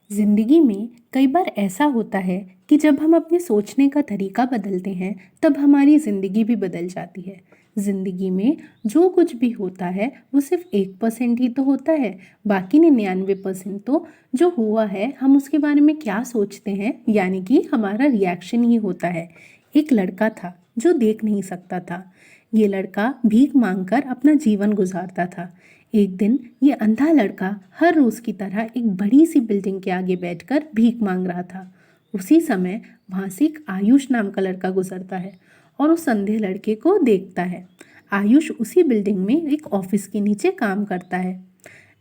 जिंदगी में कई बार ऐसा होता है कि जब हम अपने सोचने का तरीका बदलते हैं तब हमारी ज़िंदगी भी बदल जाती है। ज़िंदगी में जो कुछ भी होता है वो सिर्फ 1% ही तो होता है। बाकी 99% तो जो हुआ है हम उसके बारे में क्या सोचते हैं, यानी कि हमारा रिएक्शन ही होता है। एक लड़का था जो देख नहीं सकता था। ये लड़का भीख मांगकर अपना जीवन गुजारता था। एक दिन ये अंधा लड़का हर रोज की तरह एक बड़ी सी बिल्डिंग के आगे बैठकर भीख मांग रहा था। उसी समय वहां से एक आयुष नाम का लड़का गुजरता है और उस अंधे लड़के को देखता है। आयुष उसी बिल्डिंग में एक ऑफिस के नीचे काम करता है।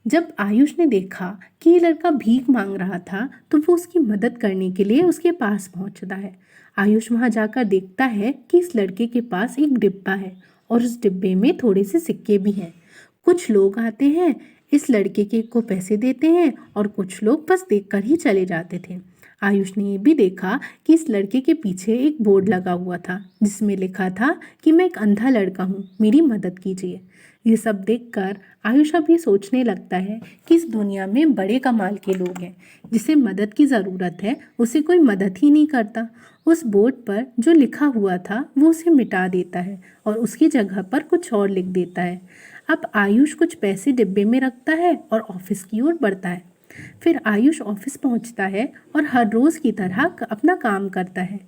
जब आयुष ने देखा कि ये लड़का भीख मांग रहा था तो वो उसकी मदद करने के लिए उसके पास पहुंचता है। आयुष वहां जाकर देखता है कि इस लड़के के पास एक डिब्बा है और उस डिब्बे में थोड़े से सिक्के भी हैं। कुछ लोग आते हैं, इस लड़के के को पैसे देते हैं और कुछ लोग बस देखकर ही चले जाते थे। आयुष ने ये भी देखा कि इस लड़के के पीछे एक बोर्ड लगा हुआ था जिसमें लिखा था कि मैं एक अंधा लड़का हूँ, मेरी मदद कीजिए। ये सब देखकर आयुष अब ये सोचने लगता है कि इस दुनिया में बड़े कमाल के लोग हैं। जिसे मदद की ज़रूरत है उसे कोई मदद ही नहीं करता। उस बोर्ड पर जो लिखा हुआ था वो उसे मिटा देता है और उसकी जगह पर कुछ और लिख देता है। अब आयुष कुछ पैसे डिब्बे में रखता है और ऑफिस की ओर बढ़ता है। फिर आयुष ऑफिस पहुंचता है और हर रोज़ की तरह अपना काम करता है।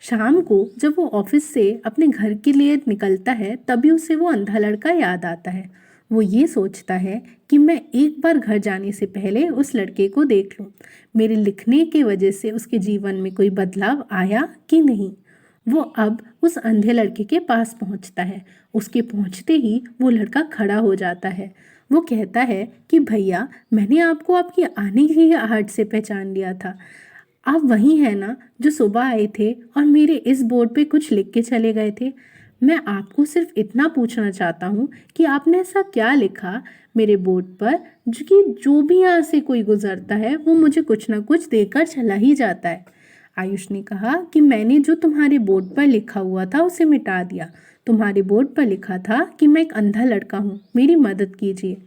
शाम को जब वो ऑफिस से अपने घर के लिए निकलता है तभी उसे वो अंधा लड़का याद आता है। वो ये सोचता है कि मैं एक बार घर जाने से पहले उस लड़के को देख लूं, मेरे लिखने की वजह से उसके जीवन में कोई बदलाव आया कि नहीं। वो अब उस अंधे लड़के के पास पहुंचता है। उसके पहुंचते ही वो लड़का खड़ा हो जाता है। वो कहता है कि भैया, मैंने आपको आपकी आने की आहट से पहचान लिया था। आप वही हैं ना जो सुबह आए थे और मेरे इस बोर्ड पे कुछ लिख के चले गए थे। मैं आपको सिर्फ इतना पूछना चाहता हूँ कि आपने ऐसा क्या लिखा मेरे बोर्ड पर जो कि जो भी यहाँ से कोई गुजरता है वो मुझे कुछ ना कुछ देकर चला ही जाता है। आयुष ने कहा कि मैंने जो तुम्हारे बोर्ड पर लिखा हुआ था उसे मिटा दिया। तुम्हारे बोर्ड पर लिखा था कि मैं एक अंधा लड़का हूँ, मेरी मदद कीजिए।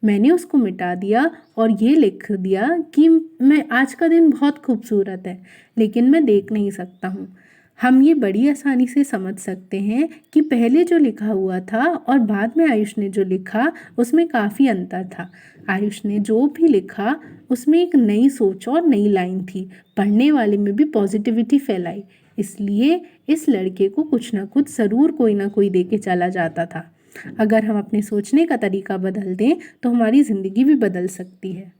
मैंने उसको मिटा दिया और ये लिख दिया कि मैं आज का दिन बहुत खूबसूरत है लेकिन मैं देख नहीं सकता हूँ। हम ये बड़ी आसानी से समझ सकते हैं कि पहले जो लिखा हुआ था और बाद में आयुष ने जो लिखा उसमें काफ़ी अंतर था। आयुष ने जो भी लिखा उसमें एक नई सोच और नई लाइन थी, पढ़ने वाले में भी पॉजिटिविटी फैलाई। इसलिए इस लड़के को कुछ ना कुछ ज़रूर कोई ना कोई दे के चला जाता था। अगर हम अपने सोचने का तरीका बदल दें तो हमारी ज़िंदगी भी बदल सकती है।